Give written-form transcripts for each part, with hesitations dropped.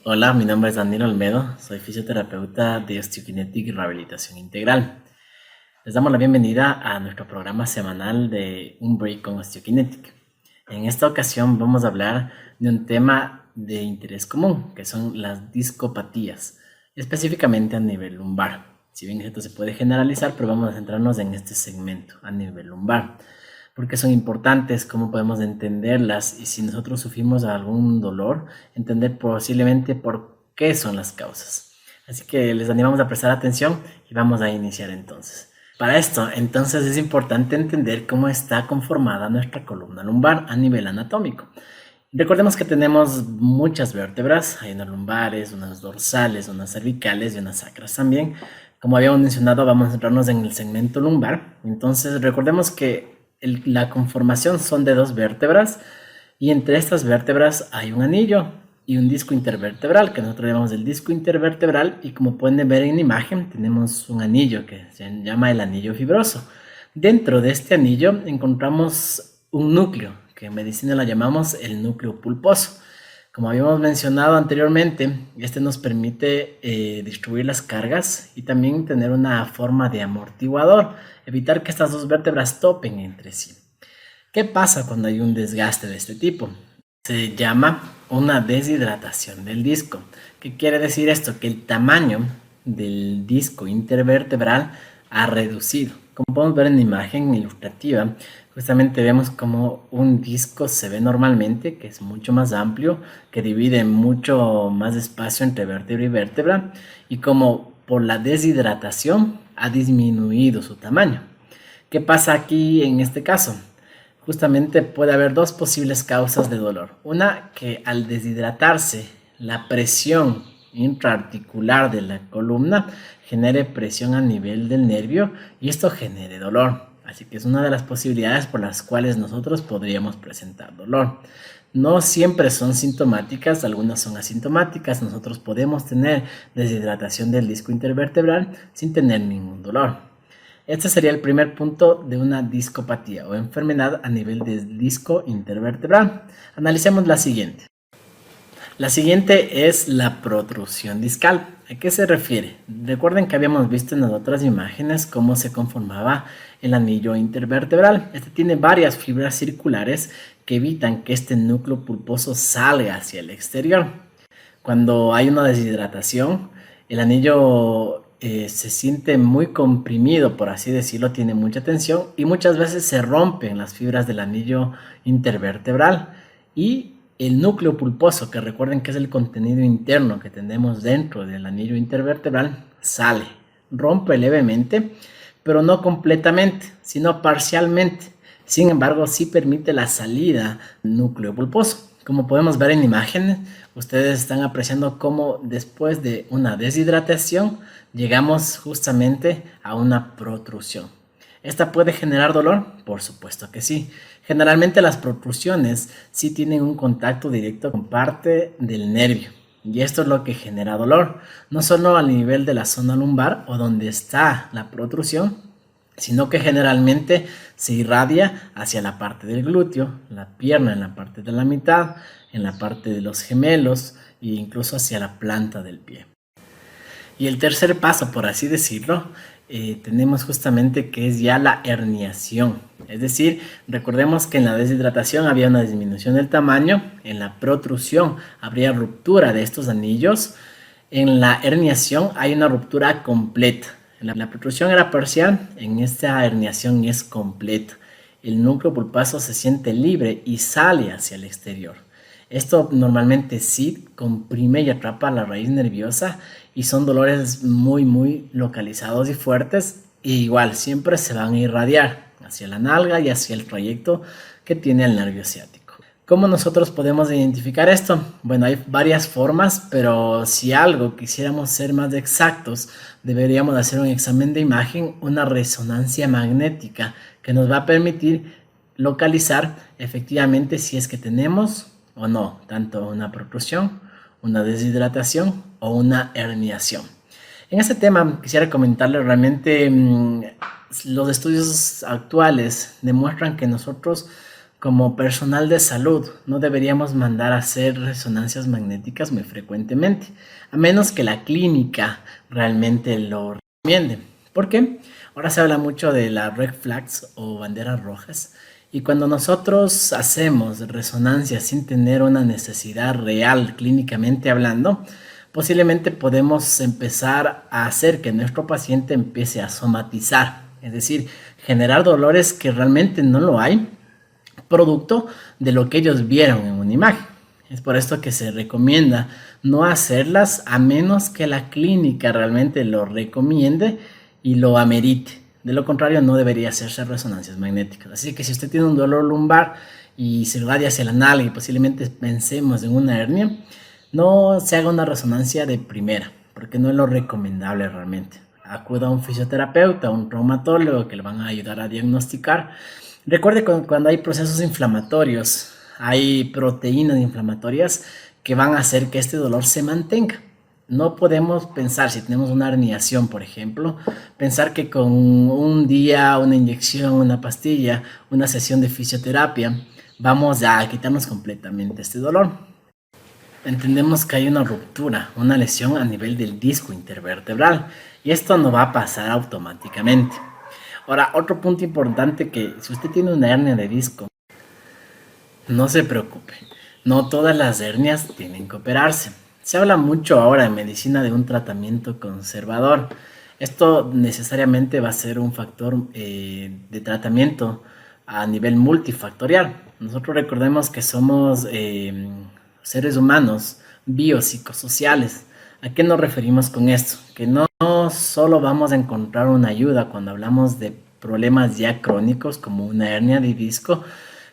Hola, mi nombre es Daniel Olmedo, soy fisioterapeuta de Osteokinetic y Rehabilitación Integral. Les damos la bienvenida a nuestro programa semanal de Un Break con Osteokinetic. En esta ocasión vamos a hablar de un tema de interés común, que son las discopatías, específicamente a nivel lumbar. Si bien esto se puede generalizar, pero vamos a centrarnos en este segmento a nivel lumbar, porque son importantes, cómo podemos entenderlas y si nosotros sufrimos algún dolor, entender posiblemente por qué son las causas. Así que les animamos a prestar atención y vamos a iniciar entonces. Para esto, entonces es importante entender cómo está conformada nuestra columna lumbar a nivel anatómico. Recordemos que tenemos muchas vértebras, hay unas lumbares, unas dorsales, unas cervicales y unas sacras también. Como habíamos mencionado, vamos a centrarnos en el segmento lumbar. Entonces recordemos que la conformación son de dos vértebras y entre estas vértebras hay un anillo y un disco intervertebral que nosotros llamamos el disco intervertebral, y como pueden ver en la imagen tenemos un anillo que se llama el anillo fibroso. Dentro de este anillo encontramos un núcleo que en medicina lo llamamos el núcleo pulposo. Como habíamos mencionado anteriormente, este nos permite distribuir las cargas y también tener una forma de amortiguador, evitar que estas dos vértebras topen entre sí. ¿Qué pasa cuando hay un desgaste de este tipo? Se llama una deshidratación del disco. ¿Qué quiere decir esto? Que el tamaño del disco intervertebral ha reducido. Como podemos ver en la imagen ilustrativa, justamente vemos como un disco se ve normalmente, que es mucho más amplio, que divide mucho más espacio entre vértebra y vértebra, y como por la deshidratación ha disminuido su tamaño. ¿Qué pasa aquí en este caso? Justamente puede haber dos posibles causas de dolor. Una, que al deshidratarse la presión intraarticular de la columna genere presión a nivel del nervio y esto genere dolor. Así que es una de las posibilidades por las cuales nosotros podríamos presentar dolor. No siempre son sintomáticas, algunas son asintomáticas. Nosotros podemos tener deshidratación del disco intervertebral sin tener ningún dolor. Este sería el primer punto de una discopatía o enfermedad a nivel del disco intervertebral. Analicemos la siguiente. La siguiente es la protrusión discal. ¿A qué se refiere? Recuerden que habíamos visto en las otras imágenes cómo se conformaba el anillo intervertebral. Este tiene varias fibras circulares que evitan que este núcleo pulposo salga hacia el exterior. Cuando hay una deshidratación, el anillo se siente muy comprimido, por así decirlo, tiene mucha tensión y muchas veces se rompen las fibras del anillo intervertebral y el núcleo pulposo, que recuerden que es el contenido interno que tenemos dentro del anillo intervertebral, sale, rompe levemente, pero no completamente, sino parcialmente. Sin embargo, sí permite la salida del núcleo pulposo. Como podemos ver en imágenes, ustedes están apreciando cómo después de una deshidratación llegamos justamente a una protrusión. ¿Esta puede generar dolor? Por supuesto que sí. Generalmente las protrusiones sí tienen un contacto directo con parte del nervio y esto es lo que genera dolor, no solo a nivel de la zona lumbar o donde está la protrusión, sino que generalmente se irradia hacia la parte del glúteo, la pierna en la parte de la mitad, en la parte de los gemelos e incluso hacia la planta del pie. Y el tercer paso, por así decirlo, tenemos justamente que es ya la herniación. Es decir, recordemos que en la deshidratación había una disminución del tamaño, en la protrusión habría ruptura de estos anillos, en la herniación hay una ruptura completa. La protrusión era parcial, en esta herniación es completa. El núcleo pulposo se siente libre y sale hacia el exterior. Esto normalmente sí comprime y atrapa la raíz nerviosa y son dolores muy localizados y fuertes. E igual siempre se van a irradiar hacia la nalga y hacia el trayecto que tiene el nervio ciático. ¿Cómo nosotros podemos identificar esto? Bueno, hay varias formas, pero si algo quisiéramos ser más exactos, deberíamos hacer un examen de imagen, una resonancia magnética que nos va a permitir localizar efectivamente si es que tenemos o no tanto una protrusión, una deshidratación o una herniación. En este tema quisiera comentarles realmente los estudios actuales demuestran que nosotros como personal de salud, no deberíamos mandar a hacer resonancias magnéticas muy frecuentemente, a menos que la clínica realmente lo recomiende. ¿Por qué? Ahora se habla mucho de las red flags o banderas rojas, y cuando nosotros hacemos resonancias sin tener una necesidad real clínicamente hablando, posiblemente podemos empezar a hacer que nuestro paciente empiece a somatizar, es decir, generar dolores que realmente no lo hay, producto de lo que ellos vieron en una imagen. Es por esto que se recomienda no hacerlas a menos que la clínica realmente lo recomiende y lo amerite. De lo contrario, no debería hacerse resonancias magnéticas. Así que si usted tiene un dolor lumbar y se irradia hacia la nalga y posiblemente pensemos en una hernia, no se haga una resonancia de primera, porque no es lo recomendable realmente. Acuda a un fisioterapeuta, a un traumatólogo que le van a ayudar a diagnosticar. Recuerde cuando hay procesos inflamatorios, hay proteínas inflamatorias que van a hacer que este dolor se mantenga. No podemos pensar, si tenemos una herniación, por ejemplo, pensar que con un día, una inyección, una pastilla, una sesión de fisioterapia, vamos a quitarnos completamente este dolor. Entendemos que hay una ruptura, una lesión a nivel del disco intervertebral, y esto no va a pasar automáticamente. Ahora, otro punto importante, que si usted tiene una hernia de disco, no se preocupe, no todas las hernias tienen que operarse. Se habla mucho ahora en medicina de un tratamiento conservador. Esto necesariamente va a ser un factor de tratamiento a nivel multifactorial. Nosotros recordemos que somos seres humanos biopsicosociales. ¿A qué nos referimos con esto? Que no solo vamos a encontrar una ayuda cuando hablamos de problemas ya crónicos como una hernia de disco,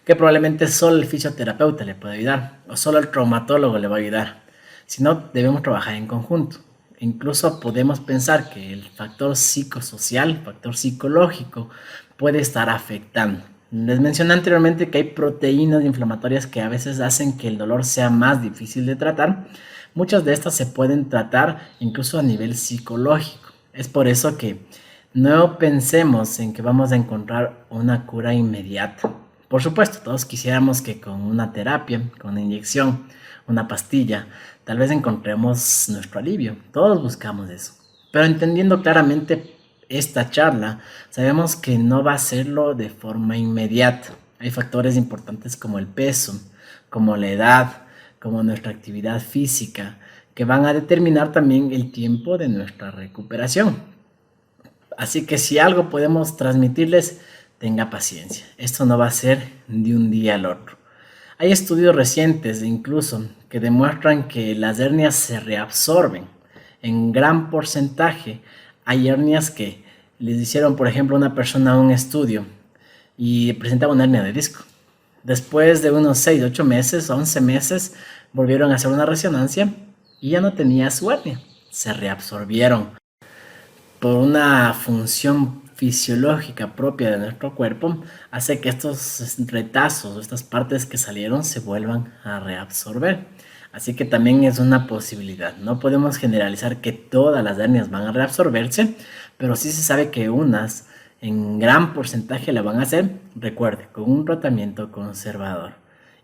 que probablemente solo el fisioterapeuta le puede ayudar o solo el traumatólogo le va a ayudar, sino debemos trabajar en conjunto. Incluso podemos pensar que el factor psicosocial, el factor psicológico, puede estar afectando. Les mencioné anteriormente que hay proteínas inflamatorias que a veces hacen que el dolor sea más difícil de tratar. Muchas de estas se pueden tratar incluso a nivel psicológico. Es por eso que no pensemos en que vamos a encontrar una cura inmediata. Por supuesto, todos quisiéramos que con una terapia, con una inyección, una pastilla, tal vez encontremos nuestro alivio. Todos buscamos eso. Pero entendiendo claramente esta charla, sabemos que no va a serlo de forma inmediata. Hay factores importantes como el peso, como la edad, como nuestra actividad física, que van a determinar también el tiempo de nuestra recuperación. Así que si algo podemos transmitirles, tenga paciencia. Esto no va a ser de un día al otro. Hay estudios recientes incluso que demuestran que las hernias se reabsorben en gran porcentaje. Hay hernias que les hicieron, por ejemplo, a una persona un estudio y presentaba una hernia de disco. Después de unos 6, 8 meses, 11 meses, volvieron a hacer una resonancia y ya no tenía su hernia. Se reabsorbieron por una función fisiológica propia de nuestro cuerpo, hace que estos retazos, estas partes que salieron, se vuelvan a reabsorber. Así que también es una posibilidad. No podemos generalizar que todas las hernias van a reabsorberse, pero sí se sabe que unas en gran porcentaje la van a hacer. Recuerde, con un tratamiento conservador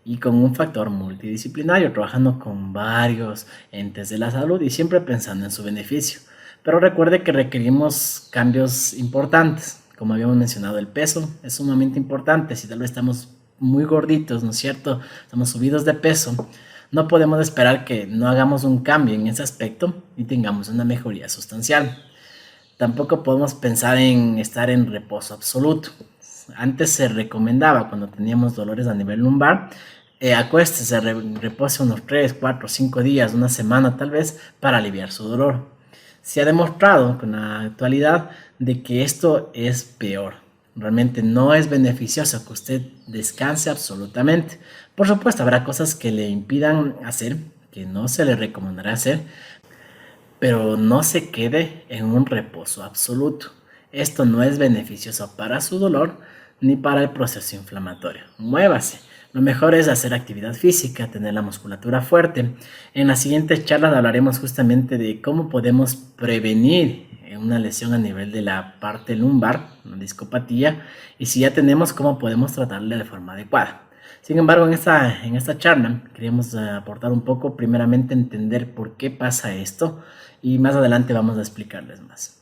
y con un factor multidisciplinario, trabajando con varios entes de la salud y siempre pensando en su beneficio. Pero recuerde que requerimos cambios importantes. Como habíamos mencionado, el peso es sumamente importante. Si tal vez estamos muy gorditos, ¿no es cierto? Estamos subidos de peso. No podemos esperar que no hagamos un cambio en ese aspecto y tengamos una mejoría sustancial. Tampoco podemos pensar en estar en reposo absoluto. Antes se recomendaba, cuando teníamos dolores a nivel lumbar, acuéstese, repose unos 3, 4, 5 días, una semana tal vez, para aliviar su dolor. Se ha demostrado con la actualidad de que esto es peor. Realmente no es beneficioso que usted descanse absolutamente. Por supuesto, habrá cosas que le impidan hacer, que no se le recomendará hacer, pero no se quede en un reposo absoluto. Esto no es beneficioso para su dolor ni para el proceso inflamatorio. Muévase. Lo mejor es hacer actividad física, tener la musculatura fuerte. En las siguientes charlas hablaremos justamente de cómo podemos prevenir una lesión a nivel de la parte lumbar, una discopatía, y si ya tenemos, cómo podemos tratarla de forma adecuada. Sin embargo, en esta charla queríamos aportar un poco, primeramente entender por qué pasa esto y más adelante vamos a explicarles más.